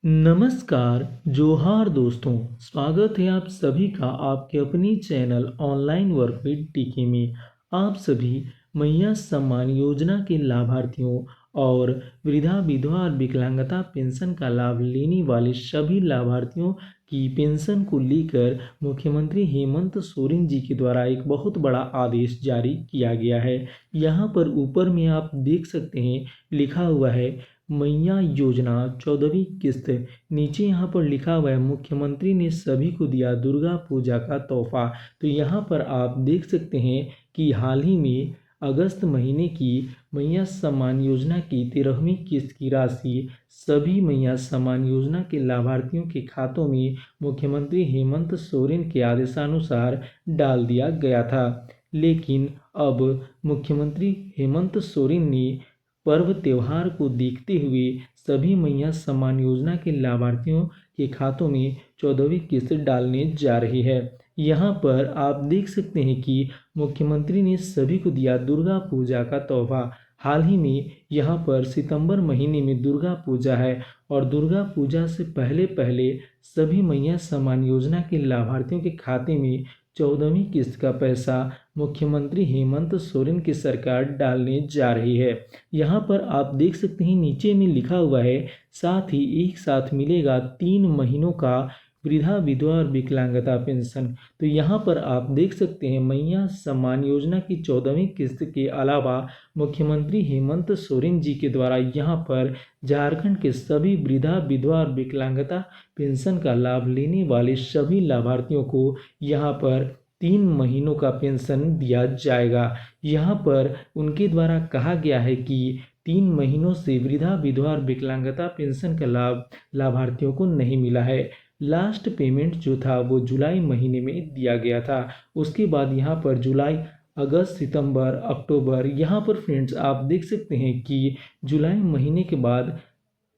नमस्कार, जोहार दोस्तों। स्वागत है आप सभी का आपके अपनी चैनल ऑनलाइन वर्क विद टीके में। आप सभी मैया सम्मान योजना के लाभार्थियों और वृद्धा विधवा और विकलांगता पेंशन का लाभ लेने वाले सभी लाभार्थियों की पेंशन को लेकर मुख्यमंत्री हेमंत सोरेन जी के द्वारा एक बहुत बड़ा आदेश जारी किया गया है। यहाँ पर ऊपर में आप देख सकते हैं लिखा हुआ है मैया योजना 14वीं किस्त। नीचे यहाँ पर लिखा हुआ है मुख्यमंत्री ने सभी को दिया दुर्गा पूजा का तोहफा। तो यहाँ पर आप देख सकते हैं कि हाल ही में अगस्त महीने की मैया सम्मान योजना की 13वीं किस्त की राशि सभी मैया सम्मान योजना के लाभार्थियों के खातों में मुख्यमंत्री हेमंत सोरेन के आदेशानुसार डाल दिया गया था। लेकिन अब मुख्यमंत्री हेमंत सोरेन ने पर्व त्यौहार को देखते हुए सभी मैया सम्मान योजना के लाभार्थियों के खातों में 14वीं किस्त डालने जा रही है। यहाँ पर आप देख सकते हैं कि मुख्यमंत्री ने सभी को दिया दुर्गा पूजा का तोहफा। हाल ही में यहाँ पर सितंबर महीने में दुर्गा पूजा है और दुर्गा पूजा से पहले पहले सभी मैया सम्मान योजना के लाभार्थियों के खाते में 14वीं किस्त का पैसा मुख्यमंत्री हेमंत सोरेन की सरकार डालने जा रही है। यहाँ पर आप देख सकते हैं नीचे में लिखा हुआ है साथ ही एक साथ मिलेगा 3 महीनों का वृद्धा विधवा और विकलांगता पेंशन। तो यहाँ पर आप देख सकते हैं मैया सम्मान योजना की 14वीं किस्त के अलावा मुख्यमंत्री हेमंत सोरेन जी के द्वारा यहाँ पर झारखंड के सभी वृद्धा विधवा और विकलांगता पेंशन का लाभ लेने वाले सभी लाभार्थियों को यहाँ पर 3 महीनों का पेंशन दिया जाएगा। यहाँ पर उनके द्वारा कहा गया है कि 3 महीनों से वृद्धा विधवा और विकलांगता पेंशन का लाभ लाभार्थियों को नहीं मिला है। लास्ट पेमेंट जो था वो जुलाई महीने में दिया गया था। उसके बाद यहाँ पर जुलाई, अगस्त, सितंबर, अक्टूबर, यहाँ पर फ्रेंड्स आप देख सकते हैं कि जुलाई महीने के बाद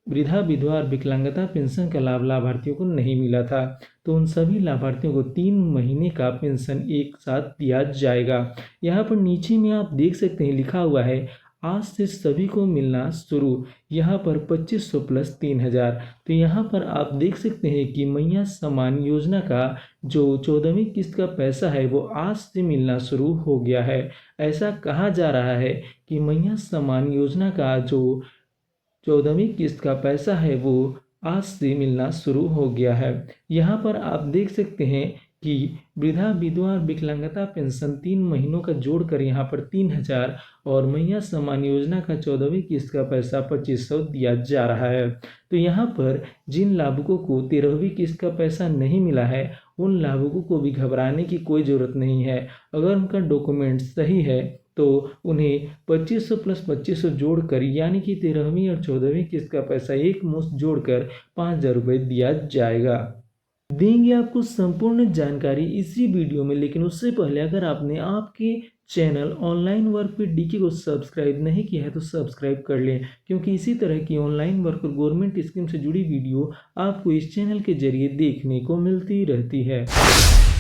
वृद्धा विधवा और विकलांगता पेंशन का लाभ लाभार्थियों को नहीं मिला था। तो उन सभी लाभार्थियों को 3 महीने का पेंशन एक साथ दिया जाएगा। यहाँ पर नीचे में आप देख सकते हैं लिखा हुआ है आज से सभी को मिलना शुरू। यहाँ पर 2500 प्लस 3000। तो यहाँ पर आप देख सकते हैं कि मैया सम्मान योजना का जो 14वीं किस्त का पैसा है वो आज से मिलना शुरू हो गया है। ऐसा कहा जा रहा है कि मैया सम्मान योजना का जो 14वीं किस्त का पैसा है वो आज से मिलना शुरू हो गया है। यहाँ पर आप देख सकते हैं कि वृद्धा विधवा और विकलांगता पेंशन 3 महीनों का जोड़कर यहाँ पर 3000 और मैया सम्मान योजना का 14वीं किस्त का पैसा 2500 दिया जा रहा है। तो यहाँ पर जिन लाभुकों को 13वीं किस्त का पैसा नहीं मिला है उन लाभुकों को भी घबराने की कोई ज़रूरत नहीं है। अगर उनका डॉक्यूमेंट सही है तो उन्हें 2500 प्लस 2500 जोड़कर यानी कि 13वीं और 14वीं किस्त का पैसा एक मुश्त जोड़कर 5000 रुपये दिया जाएगा। देंगे आपको संपूर्ण जानकारी इसी वीडियो में, लेकिन उससे पहले अगर आपने आपके channel online work with DK को सब्सक्राइब नहीं किया है तो सब्सक्राइब कर लें, क्योंकि इसी तरह की ऑनलाइन वर्क और गवर्नमेंट स्कीम से जुड़ी वीडियो आपको इस चैनल के जरिए देखने को मिलती रहती है।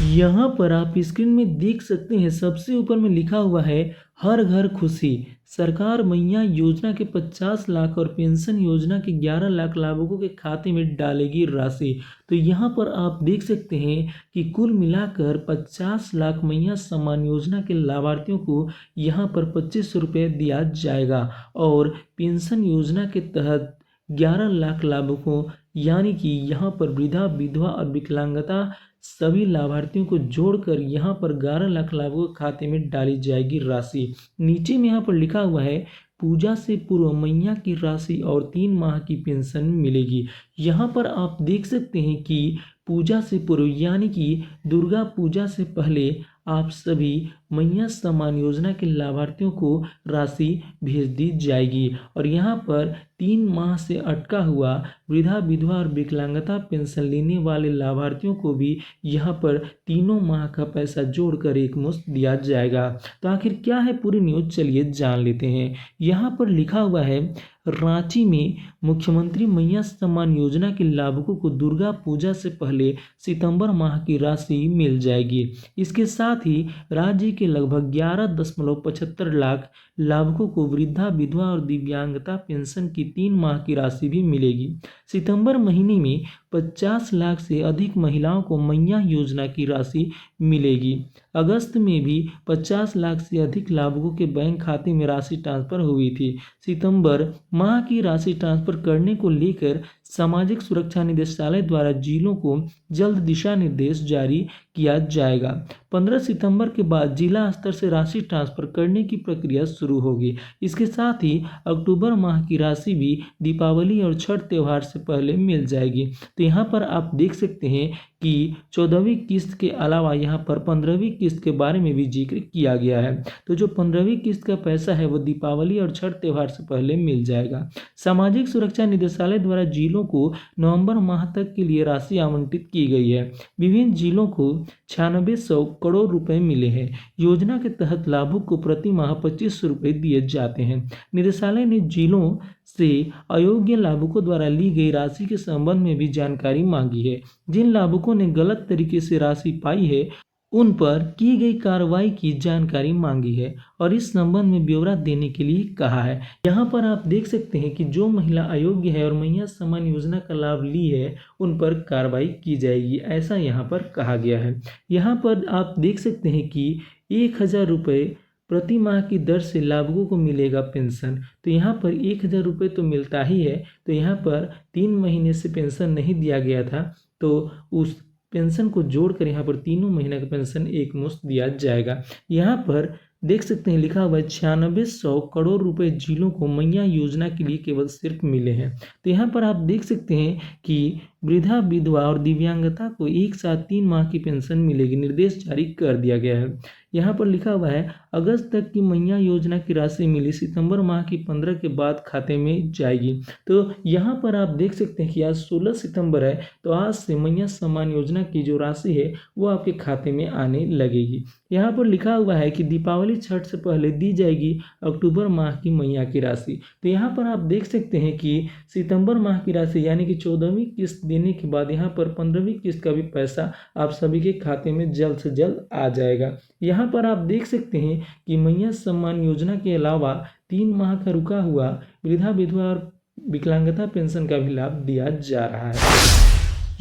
यहाँ पर आप स्क्रीन में देख सकते हैं सबसे ऊपर में लिखा हुआ है हर घर खुशी। सरकार मैया योजना के 50 लाख और पेंशन योजना के 11 लाख लाभुकों के खाते में डालेगी राशि। तो यहाँ पर आप देख सकते हैं कि कुल मिलाकर 50 लाख मैया सम्मान योजना के लाभार्थियों को यहाँ पर 2500 रुपये दिया जाएगा और पेंशन योजना के तहत 11 लाख लाभुकों यानी कि यहाँ पर वृद्धा विधवा और विकलांगता सभी लाभार्थियों को जोड़कर यहाँ पर 11 लाख लाभुकों के खाते में डाली जाएगी राशि। नीचे में यहाँ पर लिखा हुआ है पूजा से पूर्व मैया की राशि और 3 माह की पेंशन मिलेगी। यहाँ पर आप देख सकते हैं कि पूजा से पूर्व यानी कि दुर्गा पूजा से पहले आप सभी मैया सम्मान योजना के लाभार्थियों को राशि भेज दी जाएगी और यहाँ पर 3 माह से अटका हुआ वृद्धा विधवा और विकलांगता पेंशन लेने वाले लाभार्थियों को भी यहाँ पर 3 माह का पैसा जोड़कर एक मुश्त दिया जाएगा। तो आखिर क्या है पूरी न्यूज़, चलिए जान लेते हैं। यहाँ पर लिखा हुआ है रांची में मुख्यमंत्री मैया सम्मान योजना के लाभुकों को दुर्गा पूजा से पहले सितंबर माह की राशि मिल जाएगी। इसके साथ ही राज्य के लगभग 11.75 लाख लाभुकों को वृद्धा, विधवा और दिव्यांगता पेंशन की 3 माह की राशि भी मिलेगी। सितंबर महीने में 50 लाख से अधिक महिलाओं को मैया योजना की राशि मिलेगी। अगस्त में भी 50 लाख से अधिक लाभुकों के बैंक खाते में राशि ट्रांसफर हुई थी। सितंबर माह की राशि ट्रांसफर करने को लेकर सामाजिक सुरक्षा निदेशालय द्वारा जिलों को जल्द दिशा निर्देश जारी किया जाएगा। 15 सितंबर के बाद जिला स्तर से राशि ट्रांसफर करने की प्रक्रिया शुरू होगी। इसके साथ ही अक्टूबर माह की राशि भी दीपावली और छठ त्यौहार से पहले मिल जाएगी। तो यहाँ पर आप देख सकते हैं कि 14वीं किस्त के अलावा यहाँ पर 15वीं किस्त के बारे में भी जिक्र किया गया है। तो जो 15वीं किस्त का पैसा है वो दीपावली और छठ त्यौहार से पहले मिल जाएगा। सामाजिक सुरक्षा निदेशालय द्वारा जिलों को नवंबर माह तक के लिए राशि आवंटित की गई है। विभिन्न जिलों को 9600 करोड़ रुपए मिले हैं। योजना के तहत लाभुक को प्रति माह 2500 रुपये दिए जाते हैं। निदेशालय ने जिलों से अयोग्य लाभुकों द्वारा ली गई राशि के संबंध में भी जानकारी मांगी है। जिन लाभुकों ने गलत तरीके से राशि पाई है उन पर की गई कार्रवाई की जानकारी मांगी है और इस संबंध में ब्यौरा देने के लिए कहा है। यहाँ पर आप देख सकते हैं कि जो महिला अयोग्य है और मैया सम्मान योजना का लाभ ली है उन पर कार्रवाई की जाएगी, ऐसा यहाँ पर कहा गया है। यहाँ पर आप देख सकते हैं कि 1000 रुपये प्रति माह की दर से लाभुकों को मिलेगा पेंशन। तो यहाँ पर 1000 रुपये तो मिलता ही है, तो यहाँ पर 3 महीने से पेंशन नहीं दिया गया था, तो उस पेंशन को जोड़कर यहाँ पर तीनों महीने का पेंशन एक मुश्त दिया जाएगा। यहाँ पर देख सकते हैं लिखा हुआ है 9600 करोड़ रुपए जिलों को मैया योजना के लिए केवल सिर्फ मिले हैं। तो यहाँ पर आप देख सकते हैं कि वृद्धा, विधवा और दिव्यांगता को एक साथ 3 माह की पेंशन मिलेगी, निर्देश जारी कर दिया गया है। यहाँ पर लिखा हुआ है अगस्त तक की मैया योजना की राशि मिली, सितंबर माह की 15 के बाद खाते में जाएगी। तो यहाँ पर आप देख सकते हैं कि आज 16 सितंबर है, तो आज से मैया सम्मान योजना की जो राशि है वो आपके खाते में आने लगेगी। यहाँ पर लिखा हुआ है कि दीपावली, छठ से पहले दी जाएगी अक्टूबर माह की मैया की राशि। तो यहाँ पर आप देख सकते हैं कि सितंबर माह की राशि यानी कि 14वीं किस्त देने के बाद यहाँ पर 15वीं किस्त का भी पैसा आप सभी के खाते में जल्द से जल्द आ जाएगा। यहाँ पर आप देख सकते हैं कि मैया सम्मान योजना के अलावा 3 माह का रुका हुआ वृद्धा, विधवा और विकलांगता पेंशन का भी लाभ दिया जा रहा है।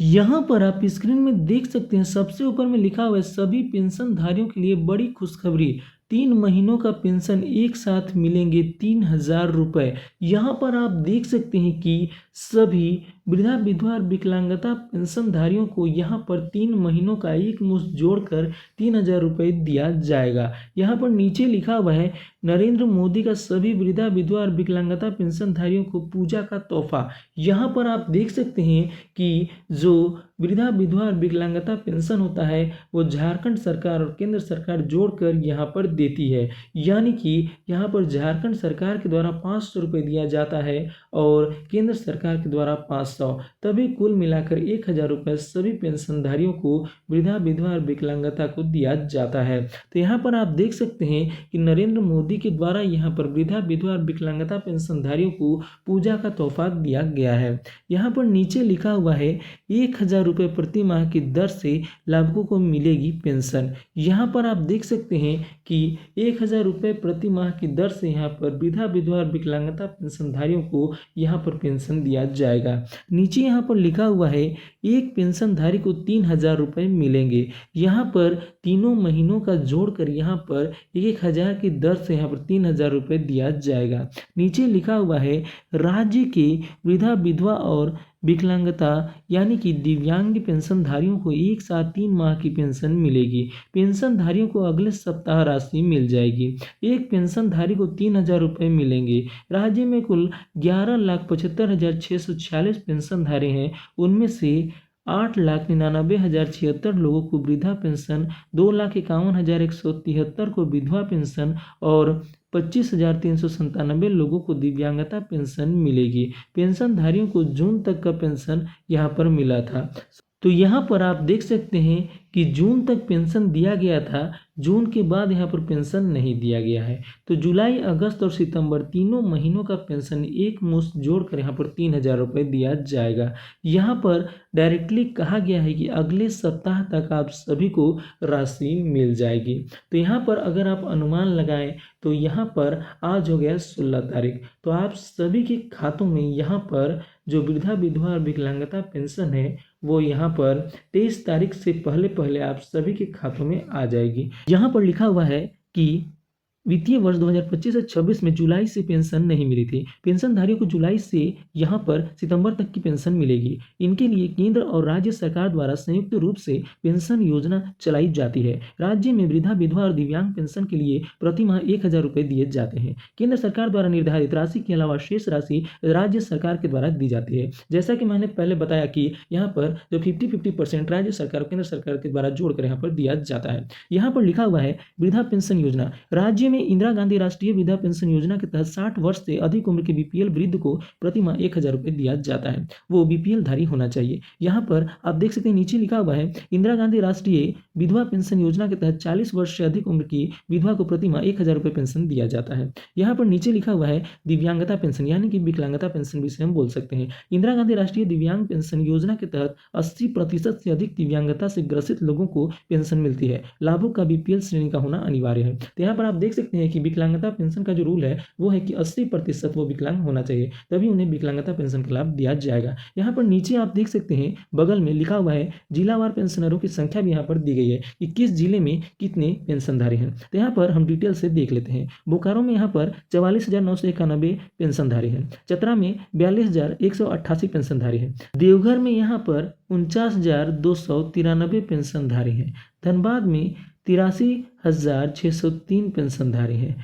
यहाँ पर आप स्क्रीन में देख सकते हैं सबसे ऊपर में लिखा हुआ है सभी पेंशनधारियों के लिए बड़ी खुशखबरी, 3 महीनों का पेंशन एक साथ मिलेंगे 3000 रुपये। यहाँ पर आप देख सकते हैं कि सभी वृद्धा, विधवा और विकलांगता पेंशनधारियों को यहाँ पर 3 महीनों का एक मुश्त जोड़कर 3000 रुपये दिया जाएगा। यहाँ पर नीचे लिखा हुआ है नरेंद्र मोदी का सभी वृद्धा, विधवा और विकलांगता पेंशनधारियों को पूजा का तोहफा। यहाँ पर आप देख सकते हैं कि जो वृद्धा, विधवा और विकलांगता पेंशन होता है वो झारखंड सरकार और केंद्र सरकार जोड़कर यहाँ पर देती है, यानी कि यहाँ पर झारखंड सरकार के द्वारा 500 रुपये दिया जाता है और केंद्र सरकार के द्वारा 500, तभी कुल मिलाकर 1000 रुपये सभी पेंशनधारियों को वृद्धा, विधवा और विकलांगता को दिया जाता है। तो यहाँ पर आप देख सकते हैं कि नरेंद्र मोदी के द्वारा यहाँ पर वृद्धा, विधवा और विकलांगता पेंशनधारियों को पूजा का तोहफा दिया गया है। यहाँ पर नीचे लिखा हुआ है 1000 रुपये प्रति माह की दर से लाभुकों को मिलेगी पेंशन। यहाँ पर आप देख सकते हैं कि 1000 रुपये प्रति माह की दर से यहाँ पर वृद्धा, विधवा और विकलांगता पेंशनधारियों को यहाँ पर पेंशन दिया जाएगा। नीचे यहाँ पर लिखा हुआ है एक पेंशनधारी को 3000 रुपये मिलेंगे। यहाँ पर तीनों महीनों का जोड़कर यहाँ पर 1000 की दर से यहाँ पर 3000 रुपये दिया जाएगा। नीचे लिखा हुआ है राज्य के वृद्धा, विधवा और विकलांगता यानी कि दिव्यांग पेंशनधारियों को एक साथ 3 माह की पेंशन मिलेगी। पेंशनधारियों को अगले सप्ताह राशि मिल जाएगी। एक पेंशनधारी को 3000 रुपये मिलेंगे। राज्य में कुल 11,75,646 पेंशनधारी हैं, उनमें से 8,99,076 लोगों को वृद्धा पेंशन, 2,51,173 को विधवा पेंशन और 25,397 लोगों को दिव्यांगता पेंशन मिलेगी। पेंशनधारियों को जून तक का पेंशन यहाँ पर मिला था। तो यहाँ पर आप देख सकते हैं कि जून तक पेंशन दिया गया था, जून के बाद यहाँ पर पेंशन नहीं दिया गया है। तो जुलाई, अगस्त और सितंबर तीनों महीनों का पेंशन एक मुश्त जोड़कर यहाँ पर 3,000 रुपये दिया जाएगा। यहाँ पर डायरेक्टली कहा गया है कि अगले सप्ताह तक आप सभी को राशि मिल जाएगी। तो यहाँ पर अगर आप अनुमान लगाएं तो यहाँ पर आज हो गया 16 तारीख, तो आप सभी के खातों में यहाँ पर जो वृद्धा, विधवा और विकलांगता पेंशन है वो यहाँ पर 23 तारीख से पहले पहले आप सभी के खातों में आ जाएगी। यहाँ पर लिखा हुआ है कि वित्तीय वर्ष 2025 से 26 में जुलाई से पेंशन नहीं मिली थी। पेंशनधारियों को जुलाई से यहाँ पर सितंबर तक की पेंशन मिलेगी। इनके लिए केंद्र और राज्य सरकार द्वारा संयुक्त रूप से पेंशन योजना चलाई जाती है। राज्य में वृद्धा, विधवा और दिव्यांग पेंशन के लिए प्रति माह 1,000 रुपये दिए जाते हैं। केंद्र सरकार द्वारा निर्धारित राशि के अलावा शेष राशि राज्य सरकार के द्वारा दी जाती है। जैसा कि मैंने पहले बताया कि यहाँ पर जो 50-50% राज्य सरकार और केंद्र सरकार के द्वारा जोड़कर यहाँ पर दिया जाता है। यहाँ पर लिखा हुआ है वृद्धा पेंशन योजना। राज्य में इंदिरा गांधी राष्ट्रीय वृद्धा पेंशन योजना के तहत 60 वर्ष से अधिक उम्र के बीपीएल वृद्ध को प्रति माह 1,000 रुपये दिया जाता है। वो बीपीएल धारी होना चाहिए। यहाँ पर आप देख सकते हैं नीचे लिखा हुआ है इंदिरा गांधी राष्ट्रीय विधवा पेंशन योजना के तहत 40 वर्ष से अधिक उम्र की विधवा को प्रति माह 1,000 रुपये पेंशन दिया जाता है। यहाँ पर नीचे लिखा हुआ है दिव्यांगता पेंशन, यानी कि विकलांगता पेंशन भी से हम बोल सकते हैं। इंदिरा गांधी राष्ट्रीय दिव्यांग पेंशन योजना के तहत 80% से अधिक दिव्यांगता से ग्रसित लोगों को पेंशन मिलती है। लाभुक का बीपीएल श्रेणी का होना अनिवार्य है। तो यहाँ पर आप देख सकते हैं कि विकलांगता पेंशन का जो रूल है वो है कि 80% वो विकलांग होना चाहिए, तभी उन्हें विकलांगता पेंशन का लाभ दिया जाएगा। यहाँ पर नीचे आप देख सकते हैं बगल में लिखा हुआ है जिलावार पेंशनरों की संख्या भी यहाँ पर दी गई है कि किस जिले में कितने पेंशनधारी हैं। तो यहाँ पर हम डिटेल से देख लेते हैं। बोकारो में यहाँ पर 44,991 पेंशनधारी हैं। चतरा में 42,188 पेंशनधारी हैं। देवघर में यहाँ पर 49,293 पेंशनधारी हैं। धनबाद में 83,603 पेंशनधारी हैं।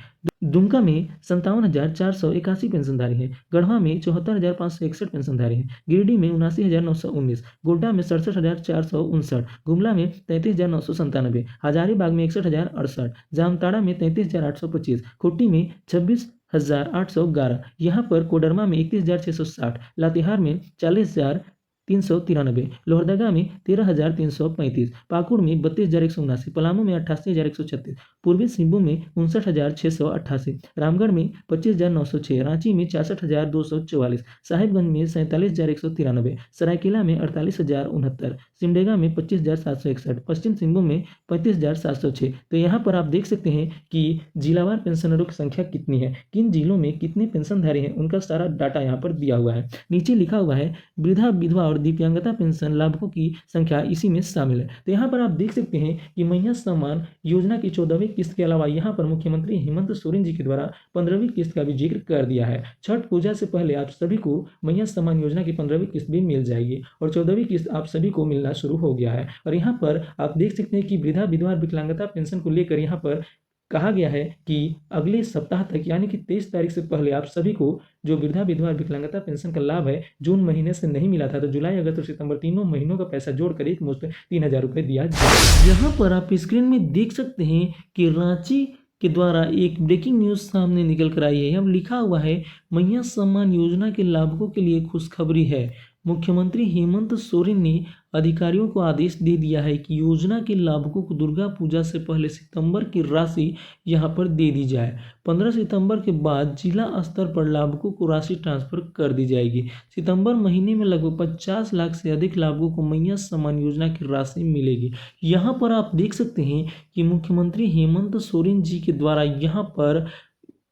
दुमका में 57,481 पेंशनधारी हैं। गढ़वा में 74,561 पेंशनधारी हैं। गिरिडीह में 79,919, गोड्डा में 67,459, गुमला में 33,997, हजारीबाग में 61,068, जामताड़ा में 33,825, खूंटी में 26,811, यहाँ पर कोडरमा में 31,660, लातेहार में 40,393, लोहरदगा में 13,335, पाकुड़ में 32,179, पलामू में 88,136, पूर्वी सिंहभूम में 59,688, रामगढ़ में 25,906, रांची में 66,244, साहिबगंज में 47,193, सरायकेला में 48,069, सिमडेगा में 25,761, पश्चिम सिंहभूम में 35,706। तो यहाँ पर आप देख सकते हैं कि जिलावार पेंशनरों की संख्या कितनी है, किन जिलों में कितने पेंशनधारी हैं, उनका सारा डाटा यहाँ पर दिया हुआ है। नीचे लिखा हुआ है वृद्धा, विधवा और दिव्यांगता पेंशन लाभुकों की संख्या इसी में शामिल है। तो यहाँ पर आप देख सकते हैं कि मैया सम्मान योजना की 14वीं किस्त के अलावा यहाँ पर मुख्यमंत्री हेमंत सोरेन जी के द्वारा 15वीं किस्त का भी जिक्र कर दिया है। छठ पूजा से पहले आप सभी को मैया सम्मान योजना की 15वीं किस्त भी मिल जाएगी और 14वीं किस्त आप सभी को मिलना शुरू हो गया है। और यहाँ पर आप देख सकते हैं कि वृद्धा, विधवा और विकलांगता पेंशन को लेकर यहाँ पर कहा गया है कि अगले सप्ताह तक यानी कि 23 तारीख से पहले आप सभी को जो वृद्धा, विधवा और विकलांगता पेंशन का लाभ है जून महीने से नहीं मिला था, तो जुलाई, अगस्त और सितंबर तीनों महीनों का पैसा जोड़कर एक मुश्त 3,000 रुपये दिया जाए। यहाँ पर आप स्क्रीन में देख सकते हैं कि रांची के द्वारा एक ब्रेकिंग न्यूज सामने निकल कर आई है। यहाँ लिखा हुआ है मैया सम्मान योजना के लाभुकों के लिए खुशखबरी है। मुख्यमंत्री हेमंत सोरेन ने अधिकारियों को आदेश दे दिया है कि योजना के लाभुकों को दुर्गा पूजा से पहले सितंबर की राशि यहां पर दे दी जाए। 15 सितंबर के बाद जिला स्तर पर लाभुकों को राशि ट्रांसफर कर दी जाएगी। सितंबर महीने में लगभग 50 लाख से अधिक लाभुकों को मैया सम्मान योजना की राशि मिलेगी। यहाँ पर आप देख सकते हैं कि मुख्यमंत्री हेमंत सोरेन जी के द्वारा यहाँ पर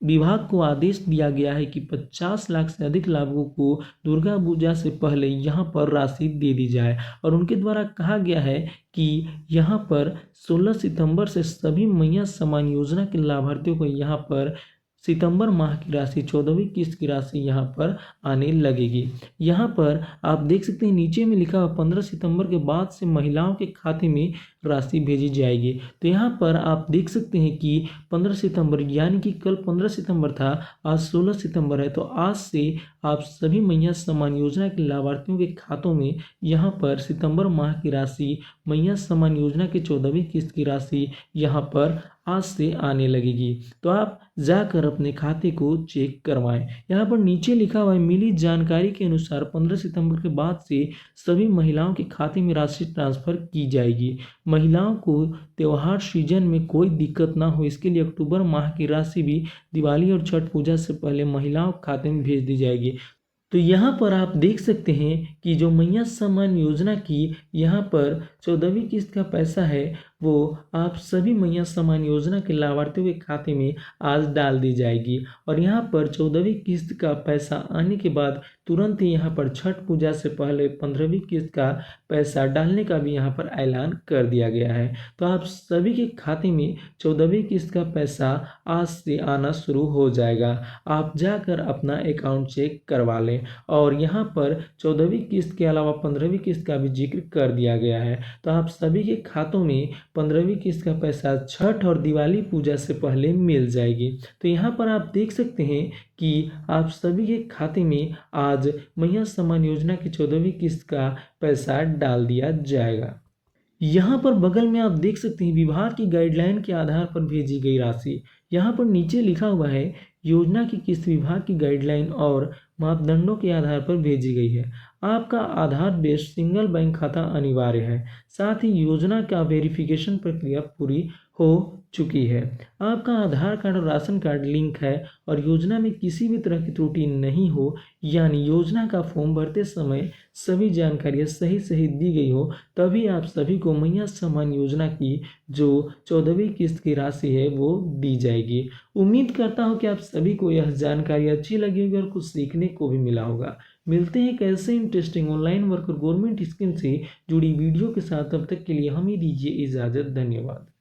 विभाग को आदेश दिया गया है कि 50 लाख से अधिक लाभुकों को दुर्गा पूजा से पहले यहाँ पर राशि दे दी जाए। और उनके द्वारा कहा गया है कि यहाँ पर 16 सितंबर से सभी मैया सम्मान योजना के लाभार्थियों को यहाँ पर सितंबर माह की राशि 14वीं किस्त की राशि यहाँ पर आने लगेगी। यहाँ पर आप देख सकते हैं नीचे में लिखा हुआ 15 सितंबर के बाद से महिलाओं के खाते में राशि भेजी जाएगी। तो यहाँ पर आप देख सकते हैं कि 15 सितंबर यानी कि कल 15 सितंबर था, आज 16 सितंबर है, तो आज से आप सभी मैया सम्मान योजना के लाभार्थियों के खातों में यहाँ पर सितंबर माह की राशि, मैया सम्मान योजना की 14वीं किस्त की राशि यहाँ पर आज से आने लगेगी। तो आप जाकर अपने खाते को चेक करवाएं। यहाँ पर नीचे लिखा हुआ है, मिली जानकारी के अनुसार 15 सितंबर के बाद से सभी महिलाओं के खाते में राशि ट्रांसफर की जाएगी। महिलाओं को त्योहार सीजन में कोई दिक्कत ना हो, इसके लिए अक्टूबर माह की राशि भी दिवाली और छठ पूजा से पहले महिलाओं के खाते में भेज दी जाएगी। तो यहाँ पर आप देख सकते हैं कि जो मैया सम्मान योजना की यहाँ पर 14वीं किस्त का पैसा है, वो आप सभी मैया सम्मान योजना के लाभार्थियों के खाते में आज डाल दी जाएगी। और यहाँ पर 14वीं किस्त का पैसा आने के बाद तुरंत ही यहाँ पर छठ पूजा से पहले 15वीं किस्त का पैसा डालने का भी यहाँ पर ऐलान कर दिया गया है। तो आप सभी के खाते में 14वीं किस्त का पैसा आज से आना शुरू हो जाएगा। आप जाकर अपना अकाउंट चेक करवा लें। और यहाँ पर 14वीं किस्त के अलावा 15वीं किस्त का भी जिक्र कर दिया गया है। तो आप सभी के खातों में 15वीं किस्त का पैसा छठ और दिवाली पूजा से पहले मिल जाएगी। तो यहाँ पर आप देख सकते हैं कि आप सभी के खाते में आज मैया सम्मान योजना की 14वीं किस्त का पैसा डाल दिया जाएगा। यहाँ पर बगल में आप देख सकते हैं, विभाग की गाइडलाइन के आधार पर भेजी गई राशि। यहाँ पर नीचे लिखा हुआ है, योजना की किस्त विभाग की गाइडलाइन और मापदंडों के आधार पर भेजी गई है। आपका आधार बेस्ड सिंगल बैंक खाता अनिवार्य है। साथ ही योजना का वेरिफिकेशन प्रक्रिया पूरी हो चुकी है। आपका आधार कार्ड और राशन कार्ड लिंक है और योजना में किसी भी तरह की त्रुटि नहीं हो, यानी योजना का फॉर्म भरते समय सभी जानकारियाँ सही सही दी गई हो, तभी आप सभी को मैया सम्मान योजना की जो 14वीं किस्त की राशि है वो दी जाएगी। उम्मीद करता हूँ कि आप सभी को यह जानकारी अच्छी लगी होगी और कुछ सीखने को भी मिला होगा। मिलते हैं एक ऐसे इंटरेस्टिंग ऑनलाइन वर्क और गवर्नमेंट स्कीम से जुड़ी वीडियो के साथ। तब तक के लिए हमें दीजिए इजाज़त। धन्यवाद।